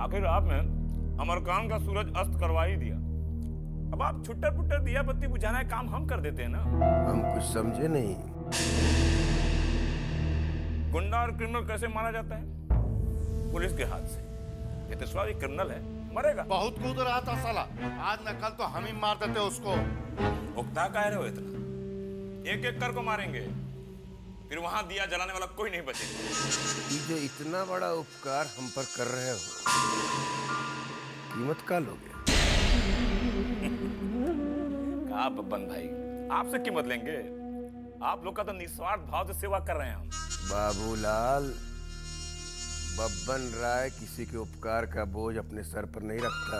आखिर आपने अमरकान का सूरज अस्त करवा ही दिया। अब आप छुट्टर पुट्टर दिया बत्ती बुझाना है काम हम कर देते हैं ना। हम कुछ समझे नहीं। गुंडा और क्रिमिनल कैसे मारा जाता है? पुलिस के हाथ से। ये तो एक क्रिमिनल है, मरेगा। बहुत कूद रहा था साला, आज न कल तो हम ही मार देते उसको। उकता कह रहे हो इतना? एक एक कर को मारेंगे, फिर वहां दिया जलाने वाला कोई नहीं बचेगा। ये जो इतना बड़ा उपकार हम पर कर रहे हो, कीमत का लोगे? कहा बब्बन भाई, आपसे कीमत लेंगे? आप लोग का तो निस्वार्थ भाव से सेवा कर रहे हैं हम। बाबूलाल, बब्बन राय किसी के उपकार का बोझ अपने सर पर नहीं रखता।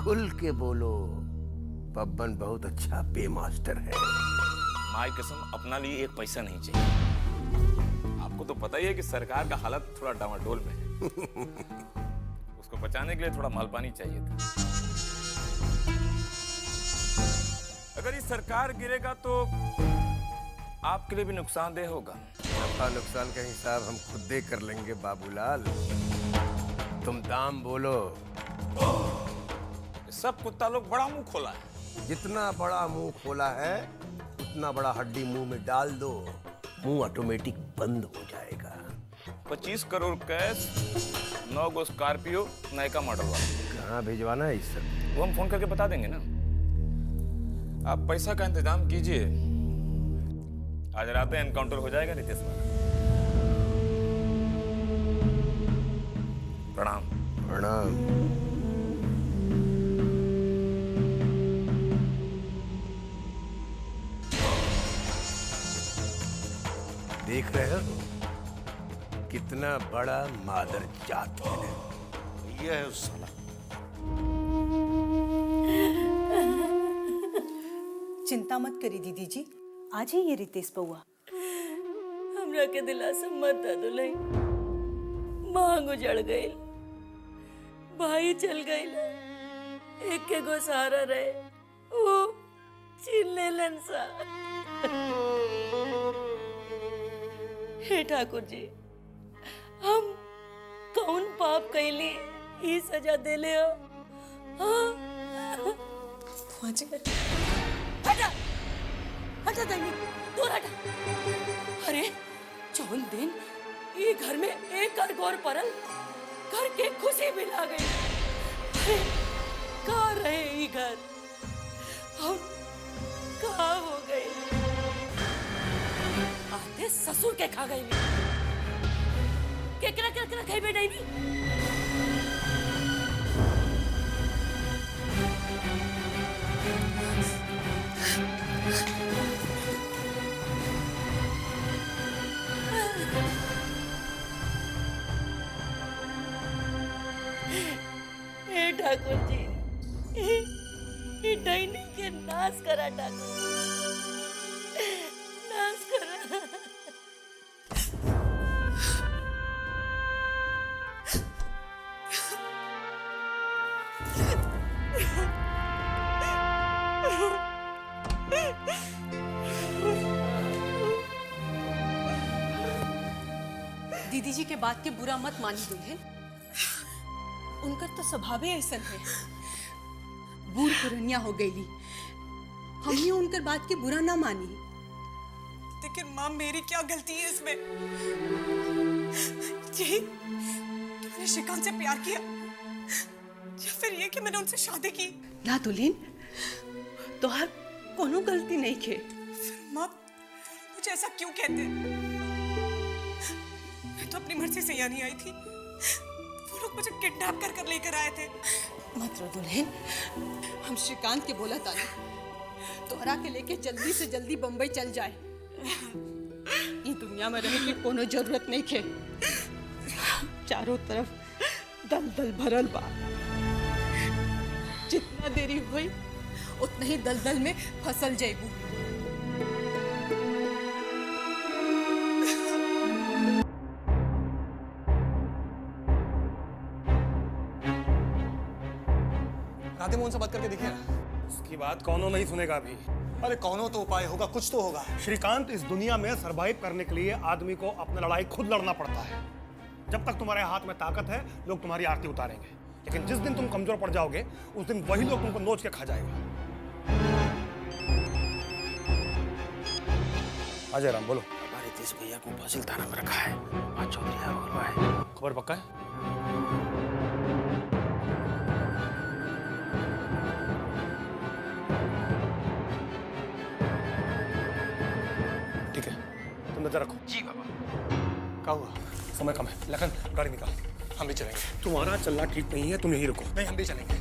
खुल के बोलो, बब्बन बहुत अच्छा पे मास्टर है। माई कसम, अपना लिए एक पैसा नहीं चाहिए। आपको तो पता ही है कि सरकार का हालत थोड़ा डामाडोल में है। उसको बचाने के लिए थोड़ा माल पानी चाहिए था। अगर ये सरकार गिरेगा तो आपके लिए भी नुकसानदेह होगा। नफा नुकसान का हिसाब हम खुद दे कर लेंगे बाबूलाल। तुम दाम बोलो। सब कुत्ता लोग बड़ा मुंह खोला है। जितना बड़ा मुंह खोला है उतना बड़ा हड्डी मुंह में डाल दो, मुंह ऑटोमेटिक बंद हो जाएगा। 25 करोड़ कैश, 9 गो स्कॉर्पियो, नयका मॉडल वाला। कहाँ भिजवाना है इस सब? वो हम फोन करके बता देंगे ना। आप पैसा का इंतजाम कीजिए, आज रात एनकाउंटर हो जाएगा रितेश वाला। प्रणाम। प्रणाम। देख रहे हो कितना बड़ा मादर जात है। ये है उस साला। चिंता मत करी दीदी जी, आज ही ये रितेश बउआ। हमरा के दिलासा मत दा दुल्हन। मांग उजड़ गई, भाई चल गई, एक के गो सहारा रहे, वो छीन लेलन सा। हे ठाकुर जी, हम कौन पाप कैली ई सजा देले हो? हटा हटा दाई, दूर हटा। अरे चौन दिन ये घर में एक कर गौर परल, घर के खुशी भी ला गई। अरे कहाँ रहे ये घर और कहाँ हो गए? आते ससुर के खा गई। केकरा केकरा खाई बेटाई भी। हे ठाकुर जी, ये डाइनी के नाश करा ठाकुर, नाश करा। दीदी जी के बात के बुरा मत मानी दुल्हन, उनका तो स्वभाव ऐसा है। बूढ़ पुरनिया हो गई, हमने उनकर बात के बुरा ना मानी। लेकिन माँ, मेरी क्या गलती है इसमें? जी, तुमने श्रीकांत से प्यार किया या फिर ये कि मैंने उनसे शादी की? ना दुल्हन, तोहार कोनो गलती नहीं खे। फिर माँ मुझे ऐसा क्यों कहते? मैं तो अपनी मर्जी से यहाँ नहीं आई थी, वो लोग मुझे किडनैप कर लेकर आए थे। मत रो दुल्हन, हम श्रीकांत के बोला ताली तोहरा के लेके जल्दी से जल्दी बम्बई चल जाए। ये दुनिया में रहने की कोनो जरूरत नहीं खे। चारों तरफ दलदल भरल बा, जितना देरी हुई उतना ही दलदल में फसल जाइबू। राधे मोहन से बात करके देखिए। उसकी बात कौनो नहीं सुनेगा अभी। अरे कौनो तो उपाय होगा, कुछ तो होगा। श्रीकांत, इस दुनिया में सरवाइव करने के लिए आदमी को अपना लड़ाई खुद लड़ना पड़ता है। जब तक तुम्हारे हाथ में ताकत है लोग तुम्हारी आरती उतारेंगे, लेकिन जिस दिन तुम कमजोर पड़ जाओगे उस दिन वही लोग तुमको नोच के खा जाएगा। अजय राम बोलो। हमारे देश भैया को फासिल थाना में रखा है, वहाँ चौधरी है बोल रहा है। खबर पक्का है? ठीक है, तुम नजर रखो। जी बाबा। क्या हुआ? समय कम है, लखन गाड़ी निकाल, हम भी चलेंगे। तुम्हारा चलना ठीक नहीं है, तुम यहीं रुको। नहीं, हम भी चलेंगे।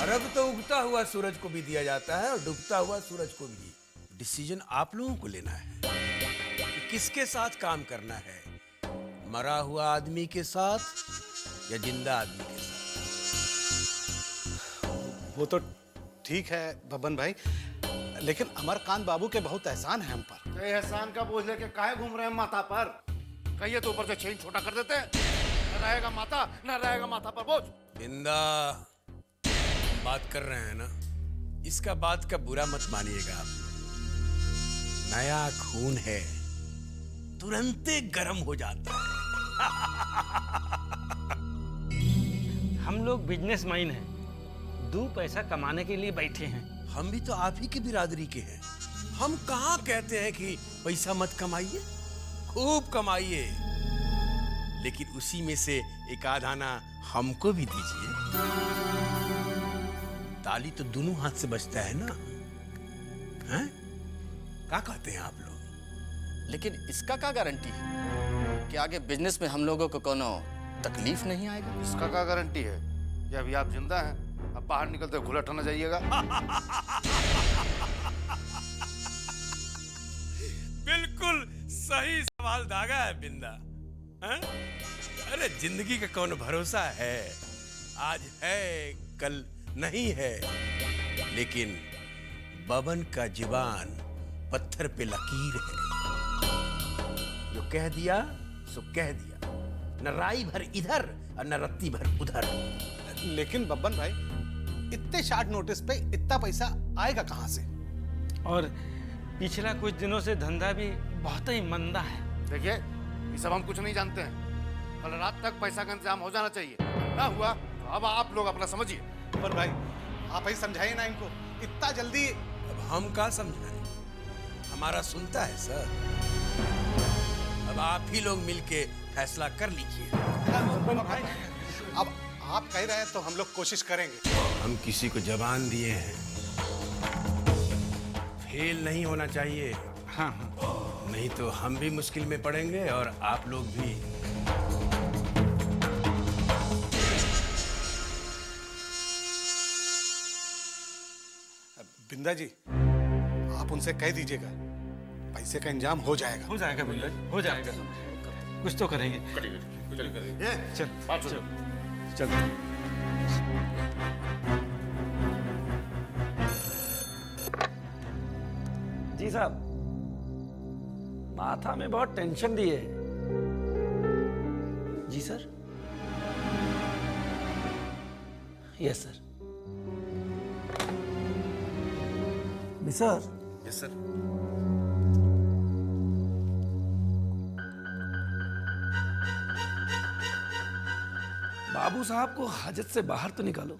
अर्घ तो उगता हुआ सूरज को भी दिया जाता है और डूबता हुआ सूरज को भी। डिसीजन आप लोगों को लेना है कि किसके साथ काम करना है, मरा हुआ आदमी के साथ या जिंदा आदमी के साथ। वो तो ठीक है बबन भाई, लेकिन अमरकांत बाबू के बहुत एहसान है हम पर। एहसान का बोझ लेके काहे घूम रहे हैं माथा पर? कहिए तो ऊपर से चेन छोटा कर देते हैं, न रहेगा माथा न रहेगा माथा पर बोझ। बिंदा, बात कर रहे हैं ना, इसका बात का बुरा मत मानिएगा आप लोग। नया खून है, तुरंते गर्म हो जाता है। हम लोग बिजनेसमैन हैं, 2 पैसा कमाने के लिए बैठे हैं। हम भी तो आप ही की बिरादरी के हैं। हम कहाँ कहते हैं कि पैसा मत कमाइए, खूब कमाइए, लेकिन उसी में से एक आध आना हमको भी दीजिए। ताली तो दोनों हाथ से बजता है ना, हैं? क्या कहते हैं आप लोग? लेकिन इसका क्या गारंटी है कि आगे बिजनेस में हम लोगों को कोनो तकलीफ नहीं आएगा? इसका क्या गारंटी है कि अभी आप जिंदा हैं, अब बाहर निकलते घुलट न जाइएगा। बिल्कुल सही सवाल दागा है बिंदा। हैं? अरे जिंदगी का कौन भरोसा है, आज है कल नहीं है, लेकिन बबन का जुबान पत्थर पे लकीर है। जो कह दिया सो कह दिया, न राई भर इधर और न रत्ती भर उधर। लेकिन बब्बन भाई, इतने शार्ट नोटिस पे इतना पैसा आएगा कहाँ से? और पिछला कुछ दिनों से धंधा भी बहुत ही मंदा है। देखिए, ये सब हम कुछ नहीं जानते हैं। कल रात तक पैसा का इंतजाम हो जाना चाहिए। ना हुआ तो अब आप लोग अपना समझिए। बब्बन भाई, आप ही समझाइए ना इनको, इतना जल्दी। अब हम क्या समझाएं? हमारा सुनता है सर। अब आप ही लोग मिलके फैसला कर लीजिए। अब आप कह रहे हैं तो हम लोग कोशिश करेंगे। हम किसी को जबान दिए हैं, फेल नहीं होना चाहिए। हाँ। नहीं तो हम भी मुश्किल में पड़ेंगे और आप लोग भी। बिंदा जी, आप उनसे कह दीजिएगा, पैसे का इंतजाम हो जाएगा। हो जाएगा बिंदा, हो जाएगा। कुछ तो करेंगे। चल बात सुनो। चल। जी साहब, माथा में बहुत टेंशन दी है। जी sir. Yes sir. Sir. Yes sir. बाबू साहब को हाजत से बाहर तो निकालो।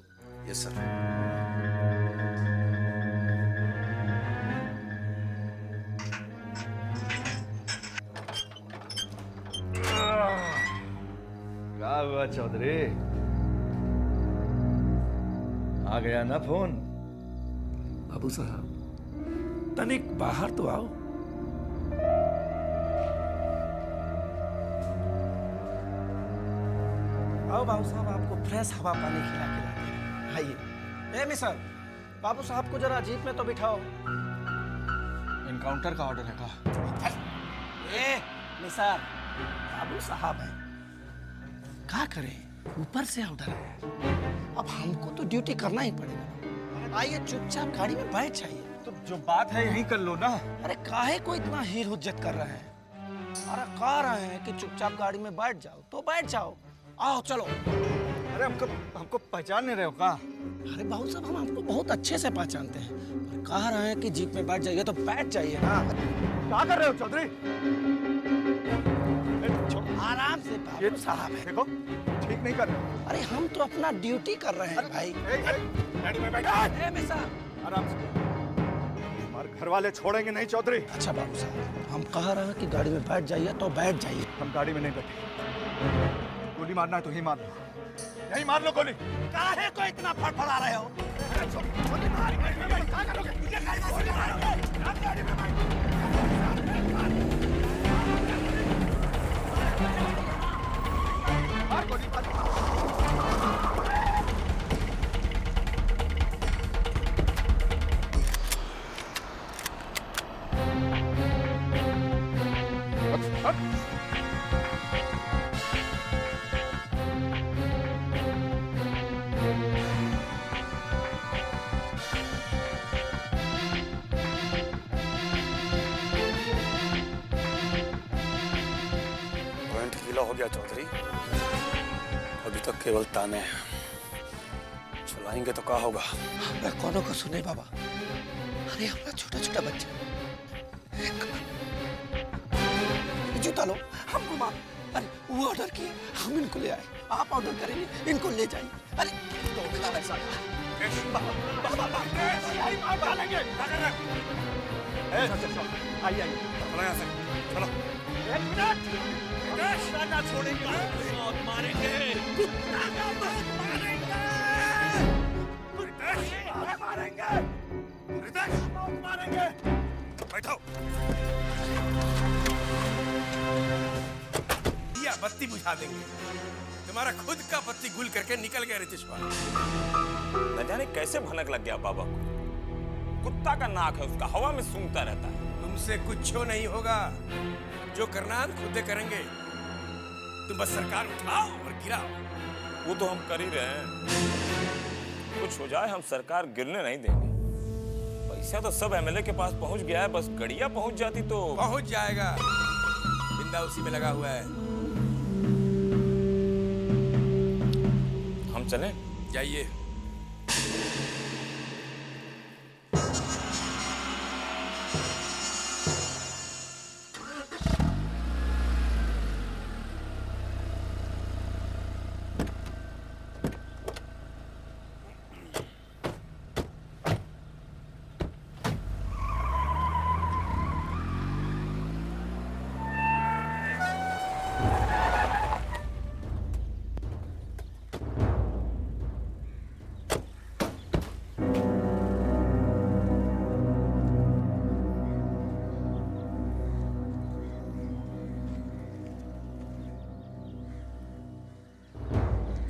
Yes sir. क्या हुआ चौधरी, आ गया ना फोन? बाबू साहब, तनिक बाहर तो आओ। आओ बाबू साहब, आपको फ्रेश हवा पानी खिला के लाते हैं। आइए। मिसर, बाबू साहब को जरा जीप में तो बिठाओ। इनकाउंटर का ऑर्डर है का? मिसर, बाबू साहब है, क्या करें, ऊपर से ऑर्डर है। अब हमको तो ड्यूटी करना ही पड़ेगा। आइए, चुपचाप गाड़ी में बैठ जाइए। तो जो बात है यही कर लो ना। अरे काहे को इतना हीर हुज्जत कर रहे हैं? अरे कह रहे हैं कि चुपचाप गाड़ी में बैठ जाओ तो बैठ जाओ। आओ चलो। अरे हमको पहचान नहीं रहे हो का? अरे बाबू साहब, हम आपको बहुत अच्छे से पहचानते हैं, पर कह रहे हैं कि जीप में बैठ जाइए तो बैठ जाइए ना। क्या कर रहे हो चौधरी? आराम से बाबू साहब। देखो ठीक नहीं कर रहे। अरे हम तो अपना ड्यूटी कर रहे हैं भाई। गाड़ी में बैठो। आराम से। हमारे घर वाले छोड़ेंगे नहीं चौधरी। अच्छा बाबू साहब, हम कह रहे हैं कि गाड़ी में बैठ जाइए तो बैठ जाइए। हम गाड़ी में नहीं बैठे। गोली मारना है तो ही मार लो। यही मार लो गोली। काहे को इतना फड़फड़ा रहे हो? हो गया चौधरी, अभी तक केवल ताने हैं। चलाएंगे तो क्या होगा? मैं कौनों को सुने बाबा। अरे अपना छोटा छोटा बच्चा, जूता लो, हमको मार। अरे वो ऑर्डर किए, हम इनको ले आए। आप ऑर्डर करेंगे, इनको ले जाएंगे। अरे आइए चलो यहाँ से, चलो। एक मिनट ना छोड़ेंगे, मौत मारेंगे, कुत्ता का मौत मारेंगे, मारेंगे, मौत मारेंगे। बैठो। दिया बत्ती बुझा देंगे। तुम्हारा खुद का बत्ती गुल करके निकल गया रितेशवा। न जाने कैसे भनक लग गया बाबा को। कुत्ता का नाक है उसका, हवा में सूंघता रहता है। तुमसे कुछ नहीं होगा, जो करना हम खुद करेंगे। तुम बस सरकार उठाओ और गिराओ। वो तो हम कर ही रहे हैं। कुछ हो जाए हम सरकार गिरने नहीं देंगे। पैसा तो सब एमएलए के पास पहुंच गया है, बस गड़िया पहुंच जाती तो। पहुंच जाएगा, बिंदा उसी में लगा हुआ है। हम चलें? जाइए।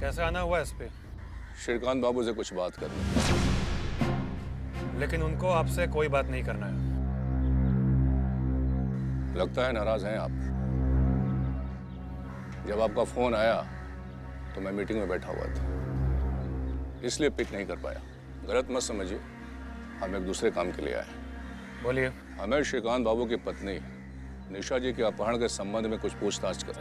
कैसे आना हुआ इस पे? श्रीकांत बाबू से कुछ बात करनी, लेकिन उनको आपसे कोई बात नहीं करना है। लगता है नाराज हैं आप। जब आपका फोन आया तो मैं मीटिंग में बैठा हुआ था, इसलिए पिक नहीं कर पाया। गलत मत समझिए, हम एक दूसरे काम के लिए आए। बोलिए। हमें श्रीकांत बाबू की पत्नी निशा जी के अपहरण के संबंध में कुछ पूछताछ कर।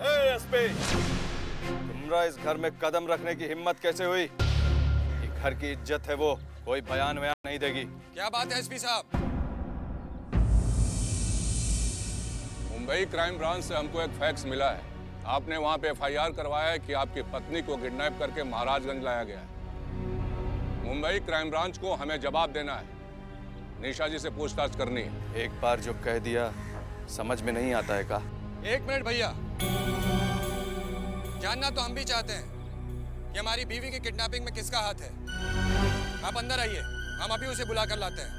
तुमरा इस घर में कदम रखने की हिम्मत कैसे हुई? ये घर की इज्जत है, वो कोई बयान वयान नहीं देगी। क्या बात है एसपी साहब? मुंबई क्राइम ब्रांच से हमको एक फैक्स मिला है। आपने वहां पे एफआईआर करवाया है कि आपकी पत्नी को किडनैप करके महाराजगंज लाया गया है। मुंबई क्राइम ब्रांच को हमें जवाब देना है, निशा जी से पूछताछ करनी है। एक बार जो कह दिया समझ में नहीं आता है का? एक मिनट भैया, जानना तो हम भी चाहते हैं कि हमारी बीवी की किडनैपिंग में किसका हाथ है। आप अंदर आइए, हम अभी उसे बुला कर लाते हैं।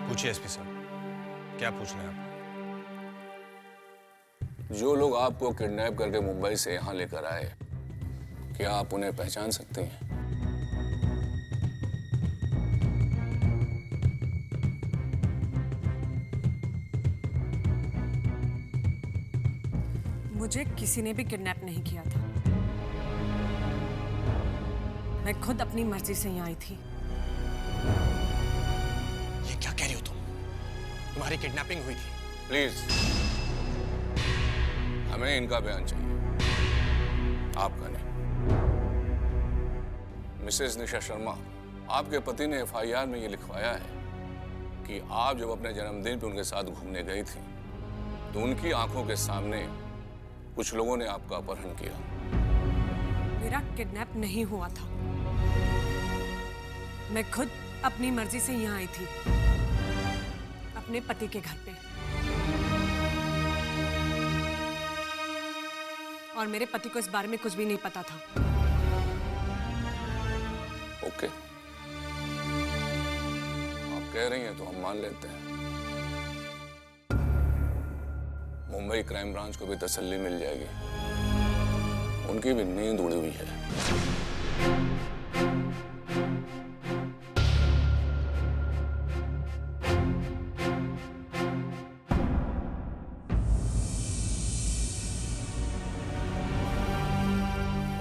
पूछिए एसपी साहब, क्या पूछना है आपको? जो लोग आपको किडनैप करके मुंबई से यहाँ लेकर आए, क्या आप उन्हें पहचान सकते हैं? मुझे किसी ने भी किडनैप नहीं किया था। मैं खुद अपनी मर्जी से यहाँ आई थी। ये क्या कह रही हो तुम? तुम्हारी किडनैपिंग हुई थी? प्लीज, हमें इनका बयान चाहिए, आपका नहीं। मिसेस निशा शर्मा, आपके पति ने एफआईआर में ये लिखवाया है कि आप जब अपने जन्मदिन पे उनके साथ घूमने गई थी तो उनकी आंखों के सामने कुछ लोगों ने आपका अपहरण किया। मेरा किडनैप नहीं हुआ था। मैं खुद अपनी मर्जी से यहाँ आई थी, अपने पति के घर पे। और मेरे पति को इस बारे में कुछ भी नहीं पता था। ओके, आप कह रही हैं तो हम मान लेते हैं। मुंबई क्राइम ब्रांच को भी तसल्ली मिल जाएगी, उनकी भी नींद उड़ी हुई है।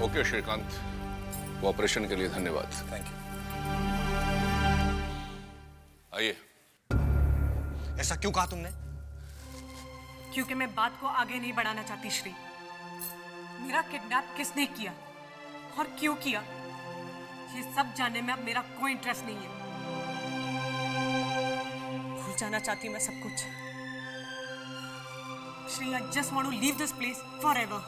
ओके श्रीकांत, कोऑपरेशन के लिए धन्यवाद। Thank you. आइए। ऐसा क्यों कहा तुमने? क्योंकि मैं बात को आगे नहीं बढ़ाना चाहती श्री। मेरा किडनैप किसने किया और क्यों किया, ये सब जानने में अब मेरा कोई इंटरेस्ट नहीं है। भूल जाना चाहती मैं सब कुछ। Shri, I just want to leave this place forever.